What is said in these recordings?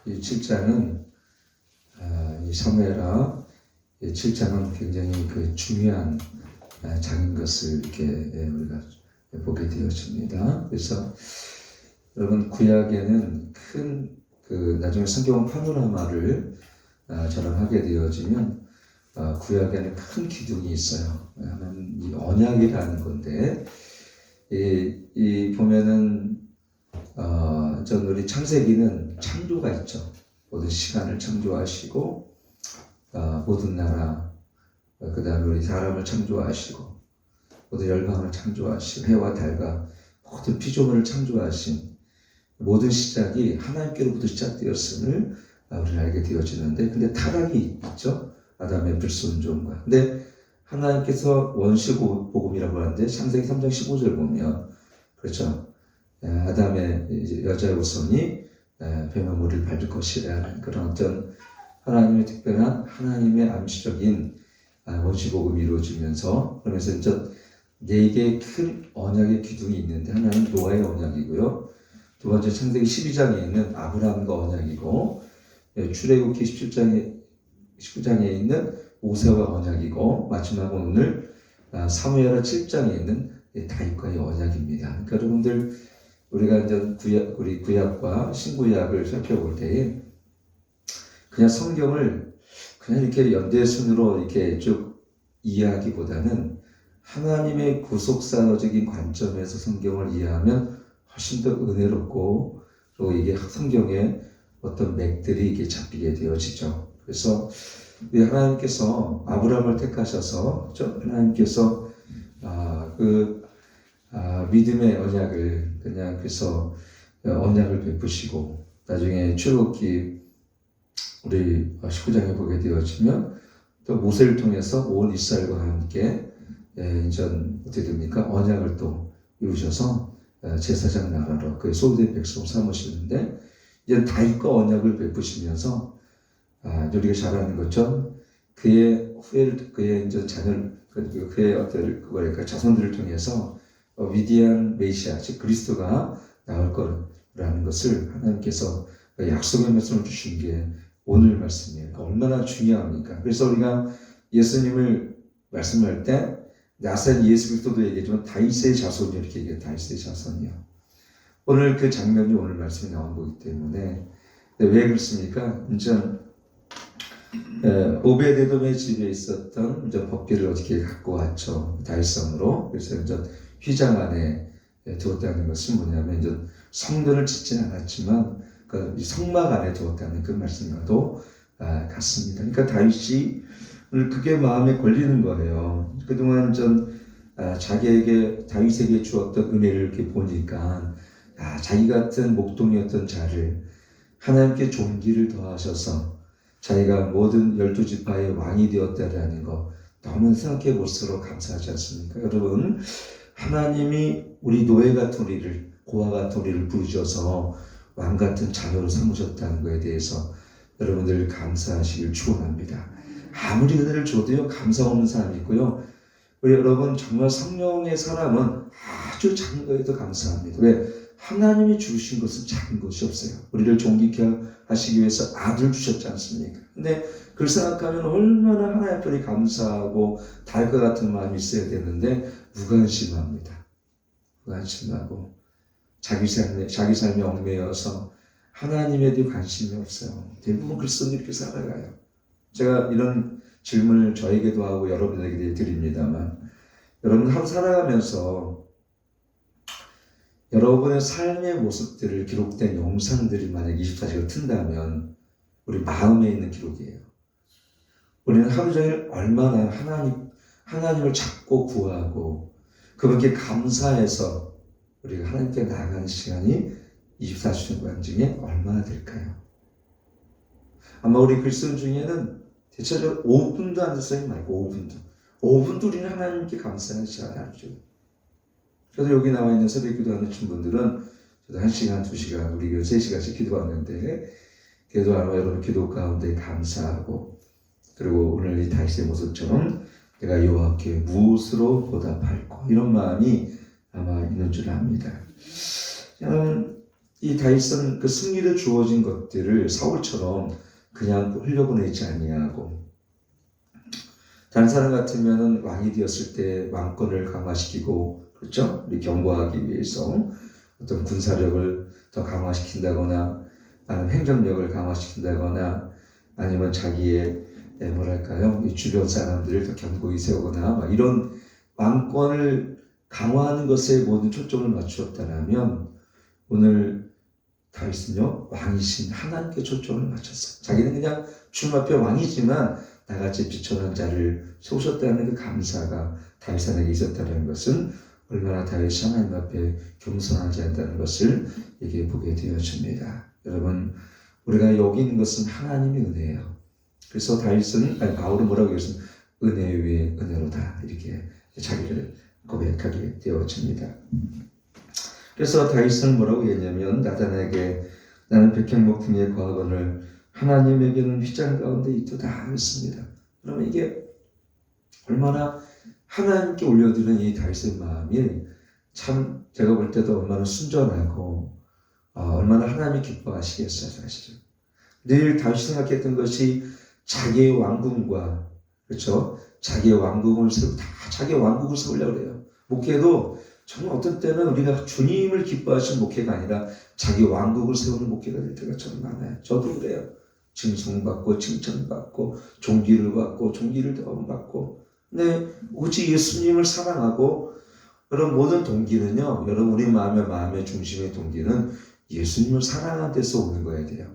이 7장은 이 사무엘하 7장은 굉장히 그 중요한 장인 것을 이렇게 우리가 보게 되었습니다. 그래서 여러분 구약에는 큰 나중에 성경 파노라마를 저랑 하게 되어지면 구약에는 큰 기둥이 있어요. 하나는 이 언약이라는 건데 이 보면은 전 우리 창세기는 창조가 있죠. 모든 시간을 창조하시고 모든 나라 그다음에 우리 사람을 창조하시고 모든 열방을 창조하시고 해와 달과 모든 피조물을 창조하신 모든 시작이 하나님께로부터 시작되었음을 우리는 알게 되어지는데, 근데 타락이 있죠. 아담의 불순종과. 근데 하나님께서 원시복음이라고 하는데 창세기 3장 15절 보면 그렇죠. 아담의 여자의 후손이 뱀의 머리를 밟을 것이라는 그런 어떤 하나님의 특별한 하나님의 암시적인 원시복음이 이루어지면서, 그러면서 이제 4개의 큰 언약의 기둥이 있는데 하나는 노아의 언약이고요. 두 번째 창세기 12장에 있는 아브라함과 언약이고, 출애굽기 19장에 있는 모세와 언약이고, 마지막은 오늘 사무엘하 7장에 있는 다윗과의 언약입니다. 그러니까 여러분들 우리가 이제 우리 구약과 신구약을 살펴볼 때에 그냥 성경을 그냥 이렇게 연대순으로 이렇게 쭉 이해하기보다는 하나님의 구속사적인 관점에서 성경을 이해하면 훨씬 더 은혜롭고, 또 이게 성경의 어떤 맥들이 이렇게 잡히게 되어지죠. 그래서 하나님께서 아브라함을 택하셔서 하나님께서 믿음의 언약을 그냥 그래서 언약을 베푸시고, 나중에 출애굽기 우리 19장에 보게 되어지면 또 모세를 통해서 온 이스라엘과 함께 인전 어떻게 됩니까? 언약을 또 이루셔서 제사장 나라로 그 소유된 백성 삼으시는데, 이제 다윗과 언약을 베푸시면서 우리가 잘 아는 것처럼 그의 후예를, 그의 이제 그의 어떤 자손들을 통해서 위대한 메시아, 즉 그리스도가 나올 거라는 것을 하나님께서 약속의 말씀을 주신 게 오늘 말씀이에요. 그러니까 얼마나 중요합니까? 그래서 우리가 예수님을 말씀할 때 나사렛 예수 그리스도도 얘기했지만 다윗의 자손이 이렇게 얘기해요. 다윗의 자손이요. 오늘 그 장면이 오늘 말씀이 나온 거기 때문에. 왜 그렇습니까? 이제 오베데돔의 집에 있었던 이제 법궤를 어떻게 갖고 왔죠. 다윗성으로. 그래서 이제 휘장 안에 두었다는 것은 뭐냐면 이제 성전을 짓지는 않았지만 그 성막 안에 두었다는 그 말씀과도 같습니다. 그러니까 다윗이 그게 마음에 걸리는 거예요. 그동안 자기에게 다윗에게 주었던 은혜를 이렇게 보니까 자기 같은 목동이었던 자를 하나님께 존귀를 더하셔서 자기가 모든 12지파의 왕이 되었다라는 거 너무 생각해 볼수록 감사하지 않습니까? 여러분, 하나님이 우리 노예 같은 우리를, 고아 같은 우리를 부르셔서 왕 같은 자녀로 삼으셨다는 것에 대해서 여러분들 감사하시길 축원합니다. 아무리 은혜를 줘도요, 감사 없는 사람이 있고요. 우리 여러분 정말 성령의 사람은 아주 작은 거에도 감사합니다. 왜? 하나님이 주신 것은 작은 것이 없어요. 우리를 존귀케 하시기 위해서 아들 주셨지 않습니까? 근데 그걸 생각하면 얼마나 하나님 앞에 감사하고 달과 같은 마음이 있어야 되는데 무관심합니다. 무관심하고 자기 삶에 얽매여서 하나님에 대해 관심이 없어요. 대부분 그리스도인들이 이렇게 살아가요. 제가 이런 질문을 저에게도 하고 여러분에게 드립니다만, 여러분 하루 살아가면서 여러분의 삶의 모습들을 기록된 영상들이 만약 24시간 튼다면 우리 마음에 있는 기록이에요. 우리는 하루 종일 얼마나 하나님을 찾고 구하고 그분께 감사해서 우리가 하나님께 나아가는 시간이 24시간 중에 얼마나 될까요? 아마 우리 그리스도인 중에는 대체적으로 5분도 앉아서 말고 5분도 우리는 하나님께 감사하지 않죠. 저도 여기 나와 있는 새벽 기도하는 분들은 저도 1시간, 2시간, 우리 3시간씩 기도하는데, 기도하면 여러분 기도 가운데 감사하고, 그리고 오늘 이 다윗의 모습처럼 내가 여호와께 무엇으로 보답할까, 이런 마음이 아마 있는 줄 압니다. 여러분, 이 다윗은 그 승리를 주어진 것들을 사울처럼 그냥 흘려보내지 아니하고, 다른 사람 같으면은 왕이 되었을 때 왕권을 강화시키고, 그렇죠? 우리 경고하기 위해서 어떤 군사력을 더 강화시킨다거나, 아니면 행정력을 강화시킨다거나, 아니면 자기의 뭐랄까요, 이 주변 사람들을 더 견고히 세우거나, 막 이런 왕권을 강화하는 것에 모든 초점을 맞추었다면, 오늘 다윗은요, 왕이신 하나님께 초점을 맞췄어요. 자기는 그냥 주님 앞에 왕이지만 나같이 비천한 자를 세우셨다는 그 감사가 다윗 안에 있었다는 것은 얼마나 다윗이 하나님 앞에 겸손하지 않다는 것을 얘기해 보게 되어집니다. 여러분, 우리가 여기 있는 것은 하나님의 은혜예요. 그래서 다윗은, 바울은 뭐라고 했어요? 은혜 위에 은혜로다, 이렇게 자기를 고백하게 되어집니다. 그래서 다윗은 뭐라고 했냐면, 나단에게 나는 백향목 등의 과거를 하나님에게는 휘장 가운데 있도다 했습니다. 그러면 이게 얼마나 하나님께 올려드리는 이 다윗의 마음이 참 제가 볼 때도 얼마나 순전하고 얼마나 하나님이 기뻐하시겠어요. 사실은 늘 다윗이 생각했던 것이 자기의 왕궁과, 그렇죠? 자기의 왕궁을 세우고 다 자기의 왕국을 세우려고 해요. 목회도 정말 어떤 때는 우리가 주님을 기뻐하시는 목회가 아니라 자기 왕국을 세우는 목회가 될 때가 참 많아요. 저도 그래요. 칭송받고 칭찬받고 존귀를 받고 존귀를 더 받고. 근데 오직 예수님을 사랑하고, 여러분 모든 동기는요, 여러분 우리 마음의 중심의 동기는 예수님을 사랑하는 데서 오는 거야 돼요.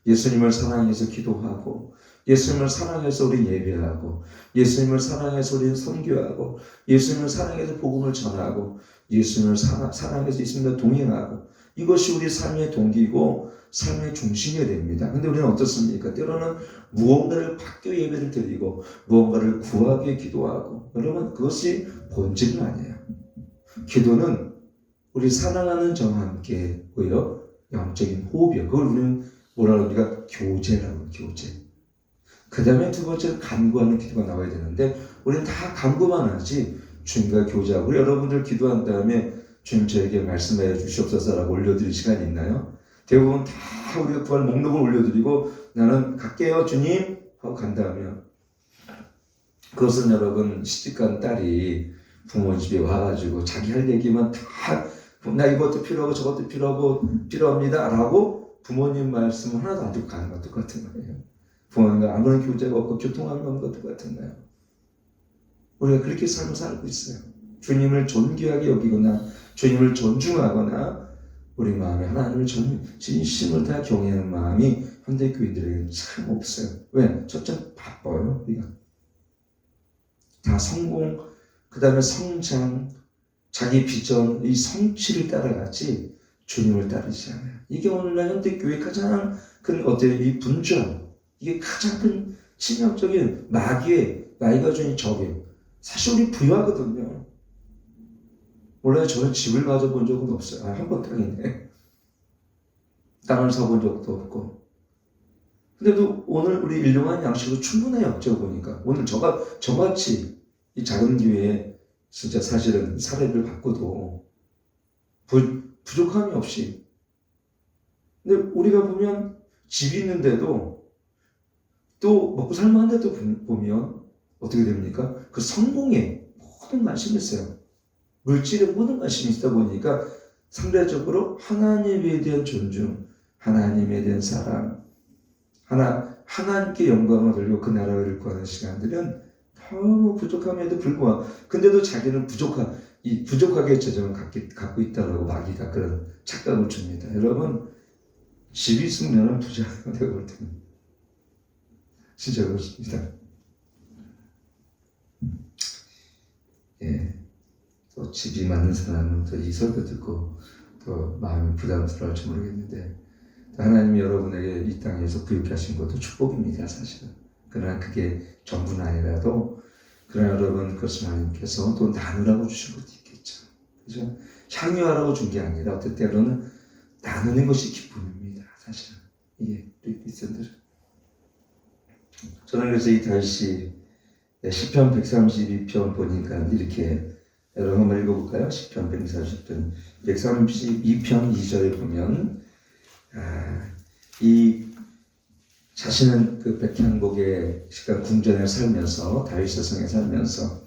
예수님을 사랑해서 기도하고, 예수님을 사랑해서 우리 예배하고, 예수님을 사랑해서 우리는 선교하고, 예수님을 사랑해서 복음을 전하고, 예수님을 사랑해서 예수님과 동행하고, 이것이 우리 삶의 동기고 삶의 중심이 됩니다. 근데 우리는 어떻습니까? 때로는 무언가를 받기 예배를 드리고 무언가를 구하기 위해 기도하고, 여러분 그것이 본질은 아니에요. 기도는 우리 사랑하는 저와 함께 오히려 영적인 호흡이에요. 그걸 우리는 뭐라고 우리가 교제라고, 교제. 그 다음에 두 번째는 간구하는 기도가 나와야 되는데, 우리는 다 간구만 하지 주님과 교제하고. 우리 여러분들 기도한 다음에 주님 저에게 말씀해 주시옵소서라고 올려드릴 시간이 있나요? 대부분 다 우리가 구할 목록을 올려드리고 나는 갈게요 주님 하고 간다면, 그것은 여러분 시집간 딸이 부모 집에 와가지고 자기 할 얘기만 다, 나 이것도 필요하고 저것도 필요하고 필요합니다 라고 부모님 말씀 하나도 안 듣고 가는 것 똑같은 거예요. 부모님과 아무런 교제가 없고 교통하는 것 똑같은 거예요. 우리가 그렇게 삶을 살고 있어요. 주님을 존귀하게 여기거나 주님을 존중하거나 우리 마음에 하나님을 진심을 다 경외하는 마음이 현대 교인들에게는 참 없어요. 왜? 첫째 바빠요. 우리가 다 성공, 그 다음에 성장, 자기 비전, 이 성취를 따라가지 주님을 따르지 않아요. 이게 오늘날 현대 교회 가장 큰 이 분주함, 이게 가장 큰 치명적인 마귀의 나이가 주인 적이에요. 사실 우리 부유하거든요. 원래 저는 집을 가져본 적은 없어요. 한 번 땅이네. 땅을 사본 적도 없고. 근데도 오늘 우리 일용한 양식으로 충분해요. 제가 보니까. 오늘 저같이 이 작은 교회에 진짜 사실은 사례를 받고도 부족함이 없이. 근데 우리가 보면 집이 있는데도 또 먹고 살만한데도 보면 어떻게 됩니까? 그 성공에 모든 관심이 있어요. 물질에 모든 관심이 있다 보니까 상대적으로 하나님에 대한 존중, 하나님에 대한 사랑, 하나님께 영광을 돌리고 그 나라를 구하는 시간들은 너무 부족함에도 불구하고, 근데도 자기는 이 부족하게 재정을 갖고 있다라고 마귀가 그런 착각을 줍니다. 여러분, 집이 있으면 부자가 되고 볼 때는 진짜 그렇습니다. 예. 또 집이 많은 사람은 또 이 설교 듣고 또 마음이 부담스러울지 모르겠는데, 하나님이 여러분에게 이 땅에서 부유케 하신 것도 축복입니다. 사실은. 그러나 그게 전부는 아니라도, 그러나 여러분 그것을 하나님께서 또 나누라고 주신 것도 있겠죠. 그죠? 향유하라고 준 게 아니라 어떤 때로는 나누는 것이 기쁨입니다. 사실은. 이게 우리 크리스천들은. 저는 그래서 이 다윗이 시편 132편 보니까 이렇게, 여러분 한번 읽어볼까요? 시편 132편 2절에 보면 이 자신은 그 백향복의 궁전에 살면서 다윗의 성에 살면서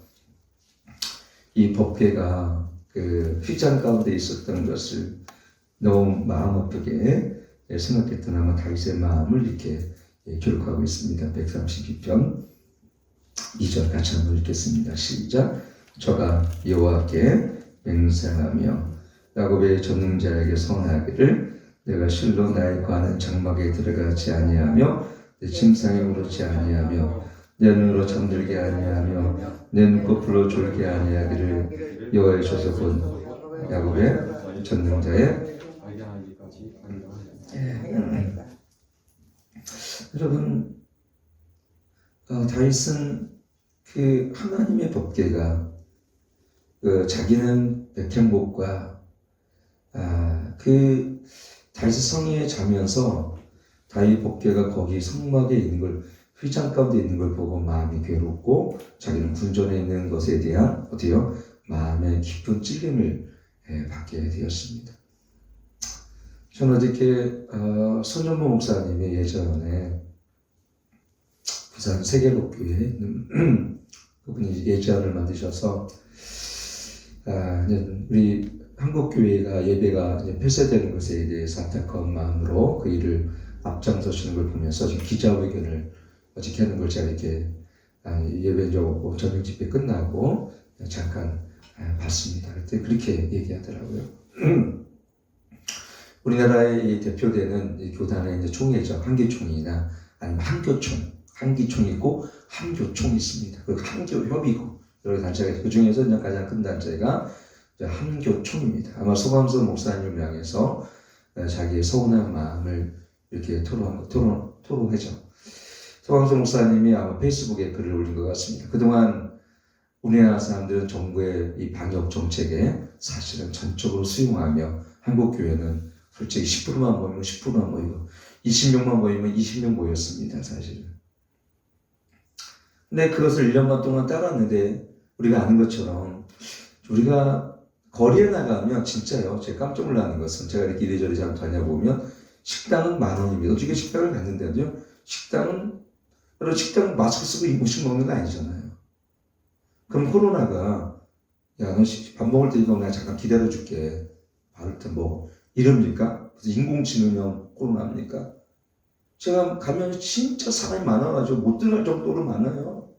이 법궤가 그 휘장 가운데 있었던 것을 너무 마음 아프게 생각했던 아마 다윗의 마음을 이렇게 기록하고 있습니다. 132편 2절 같이 한번 읽겠습니다. 시작. 저가 여호와께 맹세하며 야곱의 전능자에게 선하기를 내가 실로 나의 관은 장막에 들어가지 아니하며 내 침상에 오르지 아니하며 내 눈으로 잠들게 아니하며 내 눈꺼풀로 졸게 아니하기를 여호와의 조석은 야곱의 전능자의 여러분 다윗은 그 하나님의 법궤가 자기는 백향복과 그 다윗 성에 자면서 다윗 법궤가 거기 성막에 있는 걸 휘장 가운데 있는 걸 보고 마음이 괴롭고 자기는 군전에 있는 것에 대한 어때요? 마음의 깊은 찔림을 받게 되었습니다. 저는 어저께 손전모 목사님이 예전에 부산 세계복교회에 있는 그분이 예자를 만드셔서 우리 한국교회가 예배가 폐쇄되는 것에 대해서 안타까운 마음으로 그 일을 앞장서시는 걸 보면서 지금 기자회견을 어저께 하는 걸 제가 이렇게 예배 저녁 집회 끝나고 잠깐 봤습니다. 그때 그렇게 얘기하더라고요. 우리나라의 이 대표되는 이 교단의 이제 총회죠. 한기총이나 아니면 한기총이 있고 한교총이 있습니다. 그리고 한교협이고 여러 단체가 있고 그 중에서 가장 큰 단체가 한교총입니다. 아마 소감선 목사님을 향해서 자기의 서운한 마음을 이렇게 토로하죠. 소감선 목사님이 아마 페이스북에 글을 올린 것 같습니다. 그동안 우리나라 사람들은 정부의 이 방역 정책에 사실은 전적으로 수용하며 한국교회는 솔직히 10%만 모이면 10%만 모이고 20명만 모이면 20명 모였습니다. 사실은. 근데 그것을 1년간 동안 따랐는데 우리가 아는 것처럼 우리가 거리에 나가면 진짜요. 제가 깜짝 놀라는 것은 제가 이렇게 이래저래 잘 다녀보면 식당은 10,000원입니다. 어저께 식당을 갔는데요. 식당 마스크 쓰고 음식 먹는 거 아니잖아요. 그럼 코로나가 야, 너 밥 먹을 때 이거 내가 잠깐 기다려줄게. 바를 때 뭐 이럽니까? 인공지능형 코로나입니까? 제가 가면 진짜 사람이 많아가지고 못 들어갈 정도로 많아요.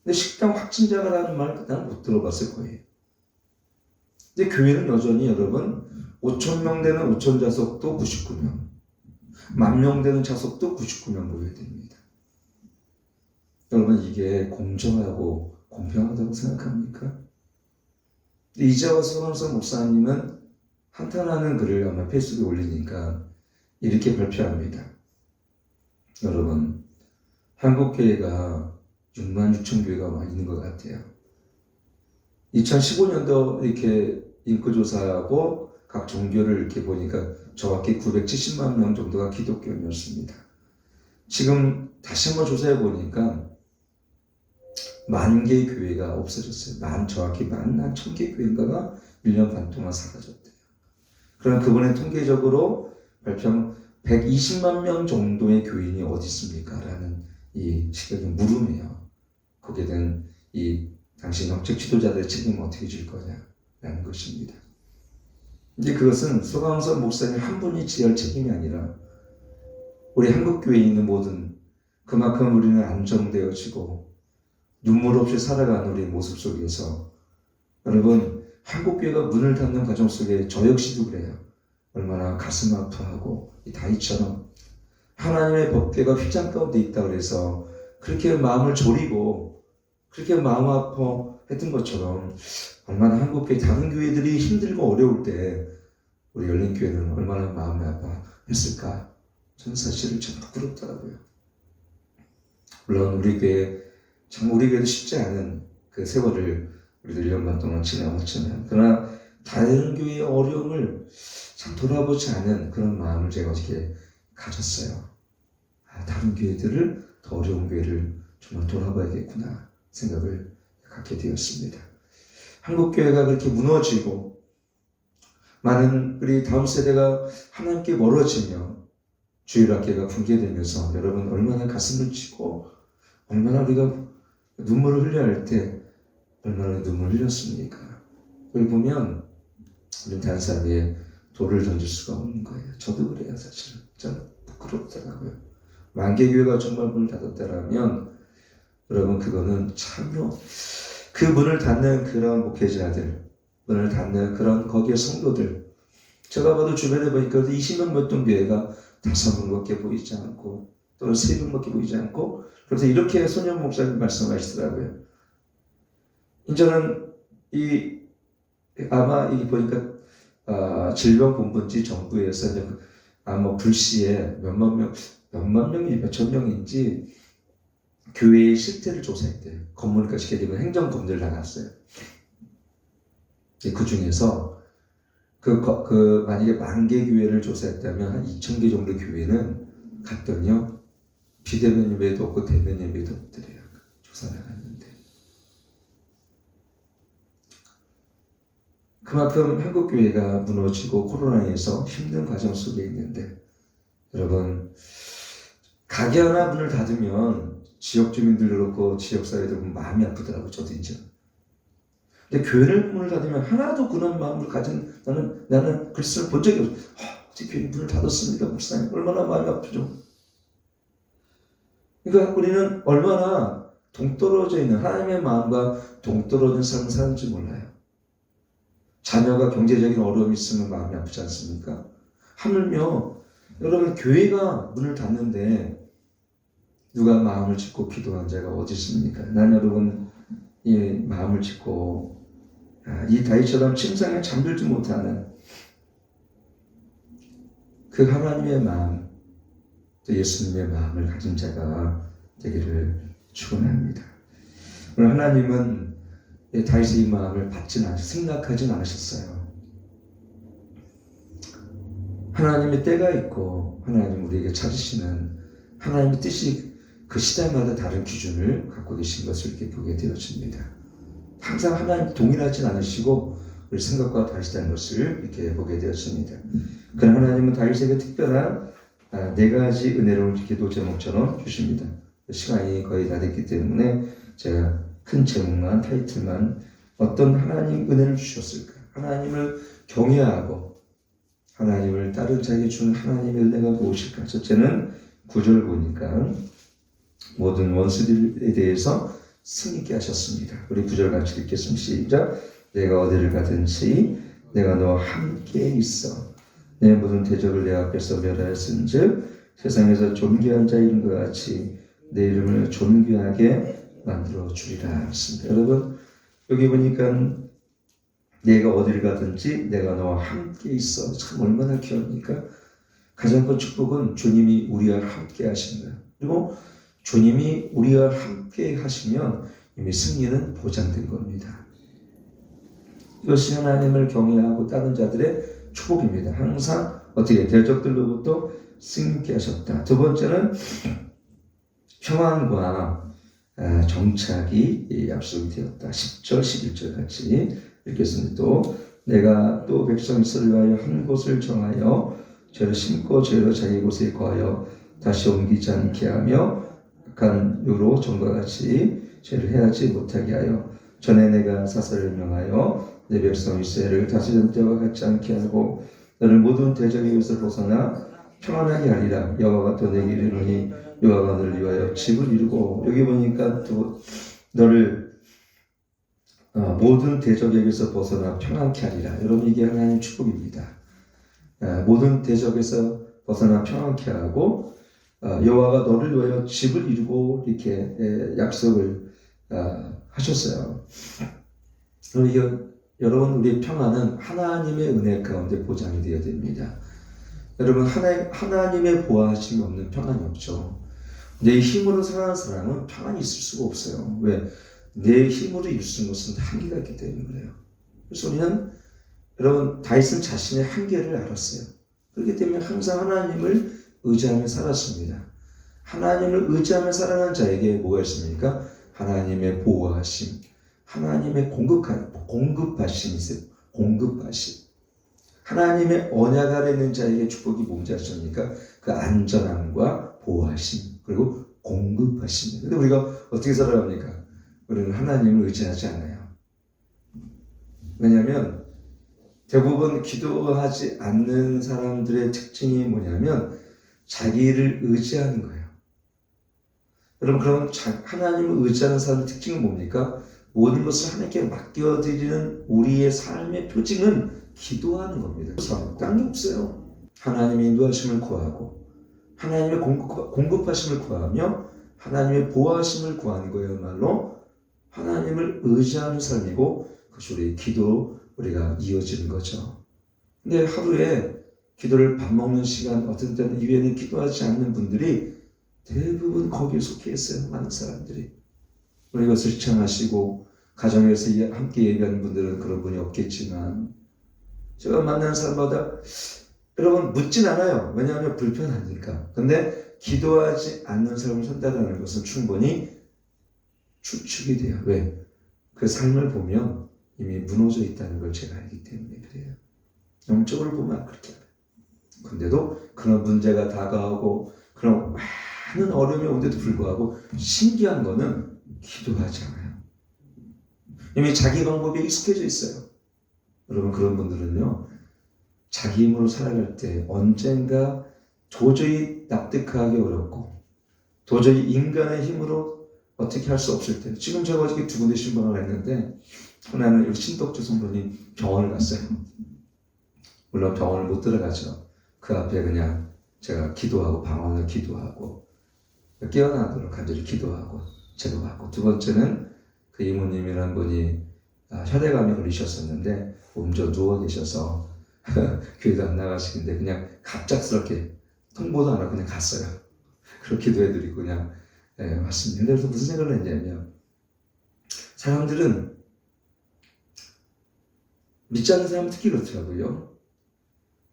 근데 식당 확진자라는 말 나는 못 들어봤을 거예요. 근데 교회는 여전히 여러분 5,000명 되는 5,000좌석도 99명, 10,000명 되는 좌석도 99명 모여야 됩니다. 여러분 이게 공정하고 공평하다고 생각합니까? 이재화 소감선 목사님은 한탄하는 글을 아마 페이스북에 올리니까 이렇게 발표합니다. 여러분 한국교회가 66,000교회가 있는 것 같아요. 2015년도 이렇게 인구조사하고 각 종교를 이렇게 보니까 정확히 970만 명 정도가 기독교인이었습니다. 지금 다시 한번 조사해 보니까 10,000개의 교회가 없어졌어요. 정확히 11,000개 교회인가가 1년 반 동안 사라졌대요. 그럼 그번에 통계적으로 발표한 120만 명 정도의 교인이 어디 있습니까? 라는 이 시각의 물음이에요. 거기에 대한 이 당시 영적 지도자들의 책임은 어떻게 질 거냐라는 것입니다. 이제 그것은 소강선 목사님 한 분이 지할 책임이 아니라 우리 한국교회에 있는 모든 그만큼 우리는 안정되어지고 눈물 없이 살아가는 우리의 모습 속에서 여러분 한국교회가 문을 닫는 과정 속에 저 역시도 그래요. 얼마나 가슴 아파하고 이 다윗처럼 하나님의 법궤가 휘장 가운데 있다 그래서 그렇게 마음을 졸이고 그렇게 마음 아파 했던 것처럼 얼마나 한국교회 다른 교회들이 힘들고 어려울 때 우리 열린교회는 얼마나 마음이 아파했을까. 저는 사실은 참 부끄럽더라고요. 물론 우리 교회도 쉽지 않은 그 세월을 우리도 1년 반 동안 지나왔잖아요. 그러나 다른 교회의 어려움을 참 돌아보지 않은 그런 마음을 제가 어떻게 가졌어요. 다른 교회들을 더 어려운 교회를 정말 돌아봐야겠구나 생각을 갖게 되었습니다. 한국교회가 그렇게 무너지고 많은 우리 다음 세대가 하나님께 멀어지며 주일학교가 붕괴되면서 여러분 얼마나 가슴을 치고 얼마나 우리가 눈물을 흘려야 할 때 얼마나 눈물을 흘렸습니까? 그걸 보면 우리는 다른 사람에게 돌을 던질 수가 없는 거예요. 저도 그래요. 사실은 저는 부끄럽더라고요. 만개교회가 정말 문을 닫았다라면 여러분 그거는 참으로 그 문을 닫는 그런 목회자들, 문을 닫는 그런 거기에 성도들, 제가 봐도 주변에 보니까 20명 몇동 교회가 5명밖에 보이지 않고 또는 3명밖에 보이지 않고, 그래서 이렇게 손영 목사님 말씀하시더라고요. 이제는 아마 이 보니까 질병본부인지 정부에서 아마 불시에 몇만 명이 몇천 명인지 교회의 실태를 조사했대요. 건물까지 되면 행정검증을 나갔어요. 그 중에서 만약에 10,000개 교회를 조사했다면 한 2,000개 정도 교회는 갔더니요, 비대면 예배도 없고 대면 예배도 없더래요. 조사 나갔는데. 그만큼 한국 교회가 무너지고 코로나에서 힘든 과정 속에 있는데, 여러분 가게 하나 문을 닫으면 지역 주민들 그렇고 지역 사회들 마음이 아프더라고요. 저도 이제. 근데 교회를 문을 닫으면 하나도 그런 마음을 가진 나는 그리스도를 본 적이 없어요. 어떻게 교회 문을 닫았습니까, 목사님? 얼마나 마음이 아프죠. 그러니까 우리는 얼마나 동떨어져 있는, 하나님의 마음과 동떨어진 삶을 사는지 몰라요. 자녀가 경제적인 어려움이 있으면 마음이 아프지 않습니까? 하물며 여러분 교회가 문을 닫는데 누가 마음을 짓고 기도한 자가 어디 있습니까? 난 여러분 이 마음을 짓고 이 다윗처럼 침상에 잠들지 못하는 그 하나님의 마음, 또 예수님의 마음을 가진 자가 되기를 축원합니다. 오늘 하나님은 다윗의 이 마음을 생각하진 않으셨어요. 하나님의 때가 있고 하나님 우리에게 찾으시는 하나님의 뜻이 그 시대마다 다른 기준을 갖고 계신 것을 이렇게 보게 되어집니다. 항상 하나님 동일하진 않으시고 우리 생각과 다르시다는 것을 이렇게 보게 되었습니다. 그러나 하나님은 다윗에게 특별한 4가지 은혜로운 기도 제목처럼 주십니다. 시간이 거의 다 됐기 때문에 제가 큰 제목만, 타이틀만, 어떤 하나님 은혜를 주셨을까? 하나님을 경외하고 하나님을 따른 자에게 주는 하나님의 은혜가 무엇일까? 첫째는 9절 보니까 모든 원수들에 대해서 승리케 하셨습니다. 우리 9절 같이 읽겠습니다. 시작. 내가 어디를 가든지 내가 너와 함께 있어 내 모든 대적을 내 앞에서 멸하였은즉 세상에서 존귀한 자 이름과 같이 내 이름을 존귀하게 만들어 주리라 했습니다. 여러분 여기 보니까 내가 어디를 가든지 내가 너와 함께 있어. 참 얼마나 귀합니까? 가장 큰 축복은 주님이 우리와 함께 하신다. 그리고 주님이 우리와 함께 하시면 이미 승리는 보장된 겁니다. 이것이 하나님을 경외하고 따른 자들의 축복입니다. 항상 어떻게 대적들로부터 승리케 하셨다. 두 번째는 평안과 정착이 약속이 되었다. 10절, 11절 같이 읽겠습니다. 또 내가 또 백성 이스라엘을 위하여 한 곳을 정하여 죄를 심고 죄로 자기 곳에 거하여 다시 옮기지 않게 하며 악한 요로 전과 같이 죄를 해하지 못하게 하여 전에 내가 사사를 명하여 내 백성 이스라엘을 다스리던 때와 같지 않게 하고 너를 모든 대적의 것을 벗어나 평안하게 하리라. 여호와가 또 내게 이르노니 여호와가 너를 위하여 집을 이루고, 여기 보니까 또 너를 모든 대적에게서 벗어나 평안케 하리라. 여러분 이게 하나님의 축복입니다. 모든 대적에서 벗어나 평안케 하고 여호와가 너를 위하여 집을 이루고 이렇게 약속을 하셨어요. 여러분 우리의 평안은 하나님의 은혜 가운데 보장이 되어야 됩니다. 여러분 하나님의 보호하심이 없는 평안이 없죠. 내 힘으로 살아가는 사람은 평안이 있을 수가 없어요. 왜? 내 힘으로 이룰 수 있는 것은 한계가 있기 때문에 그래요. 그래서 우리는 여러분 다윗은 자신의 한계를 알았어요. 그렇기 때문에 항상 하나님을 의지하며 살았습니다. 하나님을 의지하며 살아가는 자에게 뭐가 있습니까? 하나님의 보호하심, 하나님의 공급하심이 있어요. 공급하심. 하나님의 언약 아래 있는 자에게 축복이 뭔지 아십니까? 그 안전함과 보호하심 그리고 공급하심. 근데 우리가 어떻게 살아갑니까? 우리는 하나님을 의지하지 않아요. 왜냐하면 대부분 기도하지 않는 사람들의 특징이 뭐냐면 자기를 의지하는 거예요. 여러분 그럼 하나님을 의지하는 사람의 특징은 뭡니까? 모든 것을 하나님께 맡겨드리는 우리의 삶의 표징은 기도하는 겁니다. 딴 게 없어요. 하나님의 인도하심을 구하고 하나님의 공급하심을 구하며 하나님의 보호하심을 구하는 거야말로 하나님을 의지하는 삶이고 그것이 우리의 기도로 우리가 이어지는 거죠. 근데 하루에 기도를 밥 먹는 시간 어떤 때는 이외에는 기도하지 않는 분들이 대부분 거기에 속해 있어요. 많은 사람들이. 우리 이것을 시청하시고 가정에서 함께 예배하는 분들은 그런 분이 없겠지만 제가 만나는 사람마다 여러분 묻진 않아요. 왜냐하면 불편하니까. 근데 기도하지 않는 사람을 선택하는 것은 충분히 추측이 돼요. 왜? 그 삶을 보면 이미 무너져 있다는 걸 제가 알기 때문에 그래요. 영적으로 보면 그렇게 해요. 근데도 그런 문제가 다가오고 그런 많은 어려움이 온데도 불구하고 신기한 거는 기도하지 않아요. 이미 자기 방법에 익숙해져 있어요. 여러분 그런 분들은요. 자기 힘으로 살아갈 때 언젠가 도저히 납득하기 어렵고 도저히 인간의 힘으로 어떻게 할 수 없을 때 지금 제가 어저께 두 군데 신방을 했는데 하나는 우리 신덕주 성도님 병원을 갔어요. 물론 병원을 못 들어가죠. 그 앞에 그냥 제가 기도하고 방언을 기도하고 깨어나도록 간절히 기도하고 제도받고 두 번째는 그 이모님이라는 분이 혈액암에 걸리셨었는데 옮겨 누워 계셔서 교회도 안 나가시는데 그냥 갑작스럽게 통보도 안 하고 그냥 갔어요. 그렇게 기도해드리고 그냥 왔습니다. 그래서 무슨 생각을 했냐면 사람들은 믿지 않는 사람은 특히 그렇더라고요.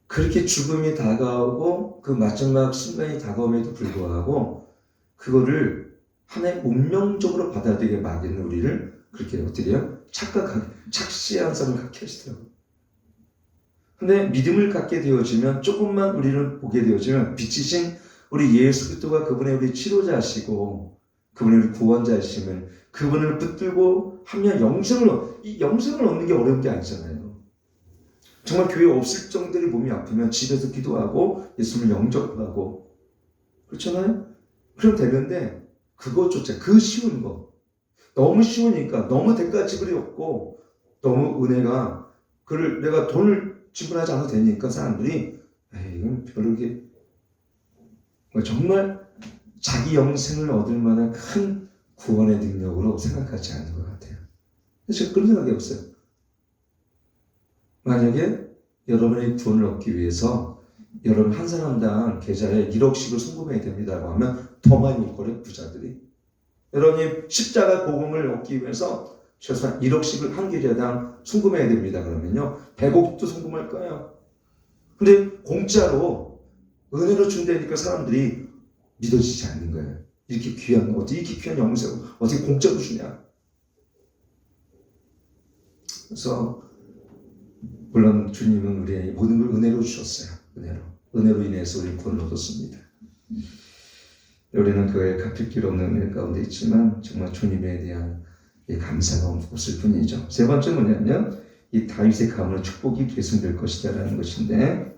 그렇게 죽음이 다가오고 그 마지막 순간이 다가옴에도 불구하고 그거를 하나의 운명적으로 받아들이게 막이는 우리를 그렇게 어떻게 해요? 착각하게, 착시한 사람을 갖게 하시더라고요. 근데 믿음을 갖게 되어지면 조금만 우리를 보게 되어지면 빛이신 우리 예수 그리스도가 그분의 우리 치료자시고 그분의 우리 구원자이심을 그분을 붙들고 하면 이 영생을 얻는 게 어려운 게 아니잖아요. 정말 교회 없을 정도로 몸이 아프면 집에서 기도하고 예수님을 영접하고 그렇잖아요? 그럼 되는데 그것조차 그 쉬운 거 너무 쉬우니까 너무 대가 지불이 없고 너무 은혜가 그를 내가 돈을 지불하지 않아도 되니까 사람들이 이건 별로 이게 정말 자기 영생을 얻을 만한 큰 구원의 능력으로 생각하지 않는 것 같아요. 제가 그런 생각이 없어요. 만약에 여러분의 구원을 얻기 위해서 여러분 한 사람당 계좌에 1억씩을 송금해야 됩니다라고 하면 더 많이 올 거래요, 부자들이. 여러분이 십자가 복음을 얻기 위해서 최소한 1억씩을 한 계좌당 송금해야 됩니다. 그러면요 100억도 송금할 거예요. 근데 공짜로 은혜로 준다니까 사람들이 믿어지지 않는 거예요. 이렇게 귀한 영생을 어떻게 공짜로 주냐. 그래서 물론 주님은 우리의 모든 걸 은혜로 주셨어요. 은혜로 인해서 우리 구원을 얻었습니다. 우리는 그에 갚을 길 없는 은혜 가운데 있지만 정말 주님에 대한 감사가 없을 뿐이죠. 세 번째 뭐냐면 이 다윗의 가문의 축복이 계승될 것이다라는 것인데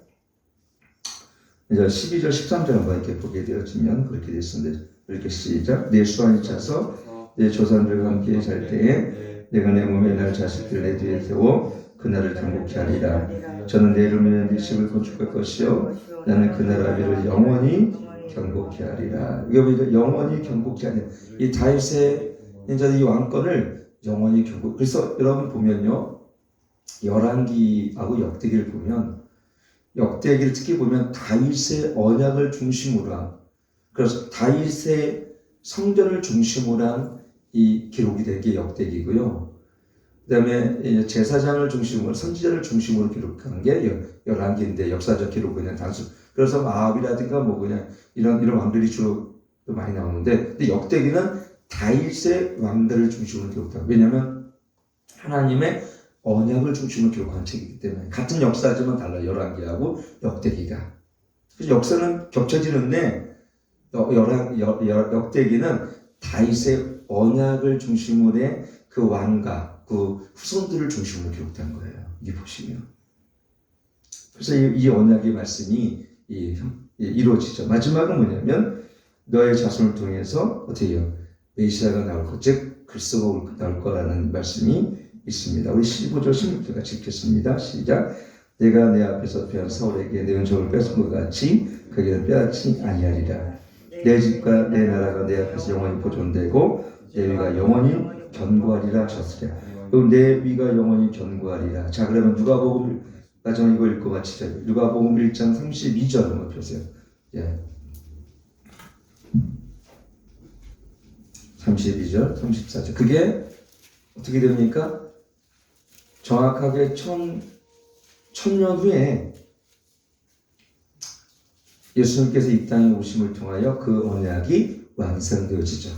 이제 12절 13절 한번 이렇게 보게 되어지면 그렇게 되어 있습니다. 이렇게 시작. 내 수완이 차서 내 조상들과 함께 잘 때에 내가 내 몸에 날 자식들 내 뒤에 세워 그날을 경고케 하리라. 저는 내 이름의 미식을 건축할 것이요 나는 그날 아비를 영원히 경고케 하리라. 이게 보니까 영원히 경고케 하리라. 이 다윗의 이제 이 왕권을 영원히 경고. 그래서 여러분 보면요 열왕기하고 역대기를 보면 역대기를 특히 보면 다윗의 언약을 중심으로 한 그래서 다윗의 성전을 중심으로 한 이 기록이 된 게 역대기고요. 그 다음에 제사장을 중심으로 선지자를 중심으로 기록한 게 열왕기인데 역사적 기록은 그냥 단순 그래서 아합이라든가 뭐 그냥 이런 왕들이 주로 많이 나오는데 근데 역대기는 다윗의 왕들을 중심으로 기록합니다. 왜냐하면 하나님의 언약을 중심으로 기록한 책이기 때문에 같은 역사지만 달라요. 열왕기하고 역대기가. 그래서 역사는 겹쳐지는데 역대기는 다윗의 언약을 중심으로 해 그 왕과 그 후손들을 중심으로 기록된 거예요. 이게 보시면. 그래서 이 언약의 말씀이 이루어지죠. 마지막은 뭐냐면 너의 자손을 통해서 어떻게 해요? 메시아가 나올 것, 즉 그리스도가 나올 거라는 말씀이 있습니다. 우리 15절 16절 같이 읽겠습니다. 시작. 내가 내 앞에서 빼앗은 사울에게 내 은총을 뺏은 것 같이 그에게는 빼앗지 아니하리라. 내 집과 내 나라가 내 앞에서 영원히 보존되고 내 위가 영원히 견고하리라 하셨으랴. 그럼 내 위가 영원히 견고하리라. 자, 그러면 누가복음 나중에 이거 읽고 마치자. 누가복음 1장 32절 한번 펴세요. 예. 32절, 34절. 그게 어떻게 됩니까? 정확하게 천년 후에 예수님께서 이 땅에 오심을 통하여 그 언약이 완성되어지죠.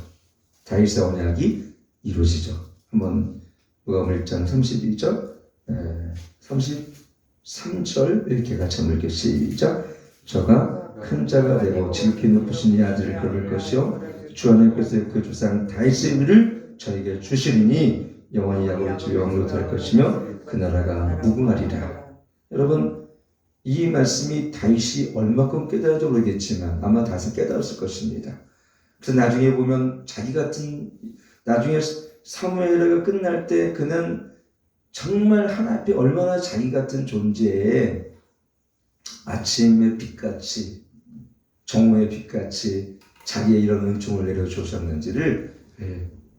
다윗의 언약이 이루어지죠. 한번 누가복음 1장 32절, 33절 이렇게 같이 한번 읽겠습니다. 시작. 저가 큰 자가 되고 지극히 높으신 이 아들을 거둘 것이요 주 하나님께서 그 조상 다윗의 의를 저에게 주시리니 영원히 야곱의 주 영으로 될 것이며 그 나라가 무궁하리라. 여러분, 이 말씀이 다윗이 얼마큼 깨달은지 모르겠지만 아마 다시 깨달았을 것입니다. 그래서 나중에 보면 자기 같은, 나중에 사무엘가 끝날 때 그는 정말 하나님 앞에 얼마나 자기 같은 존재에 아침의 빛같이 정오의 빛같이 자기의 이런 은총을 내려주셨는지를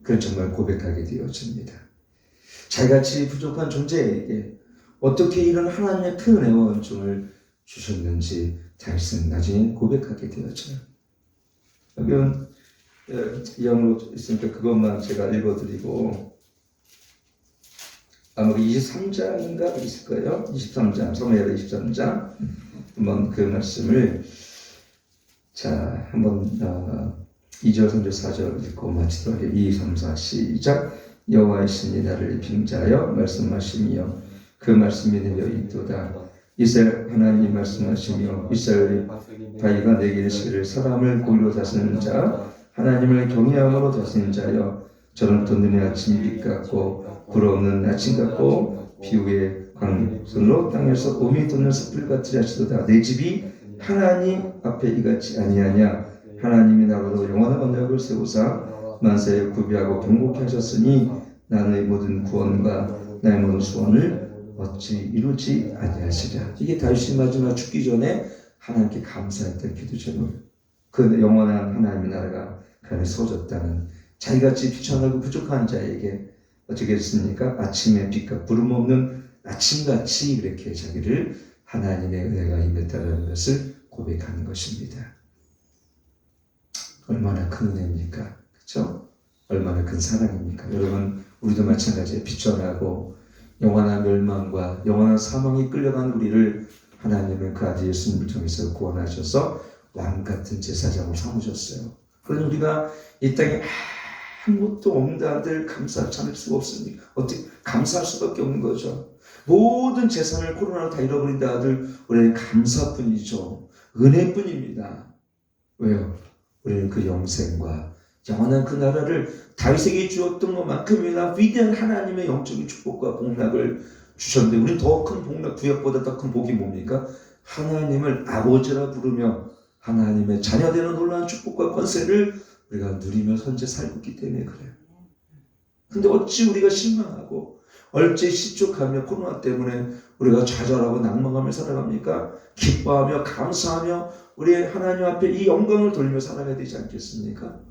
그는 정말 고백하게 되어집니다. 자기같이 부족한 존재에게 어떻게 이런 하나님의 큰 은혜와 은총을 주셨는지 다윗은 나중에 고백하게 되어져요. 여기는 영어로 있으니까 그것만 제가 읽어드리고 아마 23장인가 있을 거예요. 23장, 사무엘 23장 한번 그 말씀을 자 한번 2절, 3절, 4절 읽고 마치도록 하겠습니다. 2, 3, 4 시작. 여호와의 신이 나를 빙자하여 말씀하시며 그 말씀이 내려 있도다. 이스라엘 하나님이 말씀하시며 이스라엘이 다윗가 내게 이르시기를 사람을 공의로 다스리는 자 하나님을 경외함으로 다스리는 자여 저는 또 눈의 아침 빛 같고 불 없는 아침 같고 비후의 광선으로 땅에서 오미 돋는 숯불 같으리 하시도다. 내 집이 하나님 앞에 이같이 아니하냐. 하나님이 나로도 영원한 언약을 세우사 만세에 구비하고 경고케 하셨으니 나의 모든 구원과 나의 모든 소원을 어찌 이루지 아니하시랴. 이게 다윗이 마지막 죽기 전에 하나님께 감사했던 기도 제목. 그 영원한 하나님의 나라가 그 안에 세워졌다는, 자기같이 비천하고 부족한 자에게 어떻게 했습니까? 아침의 빛과 구름 없는 아침같이 이렇게 자기를 하나님의 은혜가 임했다는 것을 고백하는 것입니다. 얼마나 큰 은혜입니까? 그렇죠? 얼마나 큰 사랑입니까? 여러분, 우리도 마찬가지에 비천하고 영원한 멸망과 영원한 사망에 끌려간 우리를 하나님은 그 아들 예수님을 통해서 구원하셔서 왕같은 제사장을 삼으셨어요. 그러니 우리가 이 땅에 아무것도 없는 아들 감사할 참을 수가 없습니까? 어떻게 감사할 수밖에 없는 거죠. 모든 재산을 코로나로 다 잃어버린 아들 우리는 감사뿐이죠. 은혜뿐입니다. 왜요? 우리는 그 영생과 영원한 그 나라를 다윗에게 주었던 것만큼이나 위대한 하나님의 영적인 축복과 복락을 주셨는데, 우리는 더 큰 복락, 구약보다 더 큰 복이 뭡니까? 하나님을 아버지라 부르며 하나님의 자녀되는 놀라운 축복과 권세를 우리가 누리며 현재 살고 있기 때문에 그래요. 근데 어찌 우리가 실망하고 어찌 실족하며 코로나 때문에 우리가 좌절하고 낭망하며 살아갑니까? 기뻐하며 감사하며 우리 하나님 앞에 이 영광을 돌리며 살아가야 되지 않겠습니까?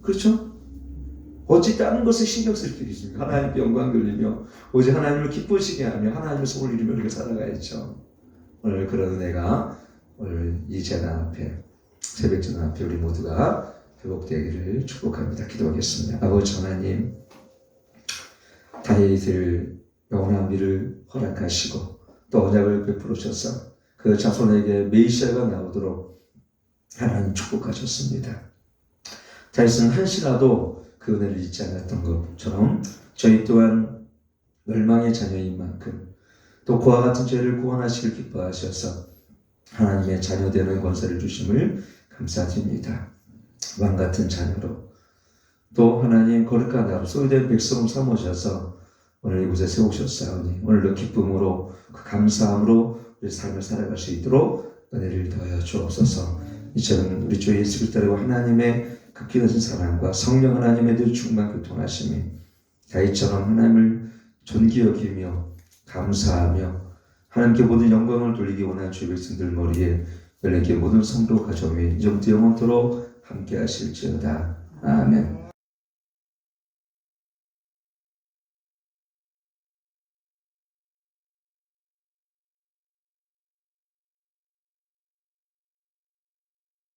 그렇죠? 어찌 다른 것에 신경 쓸 게 있습니까? 하나님께 영광 돌리며 오직 하나님을 기쁘시게 하며 하나님의 소를 이루며 이렇게 살아가야죠. 오늘 그런 은혜가 오늘 이 재단 앞에, 새벽 재단 앞에 우리 모두가 회복되기를 축복합니다. 기도하겠습니다. 아버지 하나님, 다윗을 영원한 미를 허락하시고 또 언약을 베풀으셔서 그 자손에게 메시아가 나오도록 하나님 축복하셨습니다. 다윗은 한시라도 그 은혜를 잊지 않았던 것처럼 저희 또한 멸망의 자녀인 만큼 또 그와 같은 죄를 구원하시길 기뻐하셔서 하나님의 자녀되는 권세를 주심을 감사드립니다. 왕같은 자녀로 또 하나님 거룩한 나로 소유된 백성을 삼으셔서 오늘 이곳에 세우셨사오니 오늘도 기쁨으로 그 감사함으로 우리 삶을 살아갈 수 있도록 은혜를 더하여 주옵소서. 이처럼 우리 주 예수 그리스도로 하나님의 극히 낮은 사랑과 성령 하나님의 늘 충만 교통하심이 다윗처럼 하나님을 존귀 여기며 감사하며 하나님께 모든 영광을 돌리기 원하는 주의 백성들 머리에 열린께 모든 성도 가정이 이제부터 영원토록 함께 하실지어다. 아멘.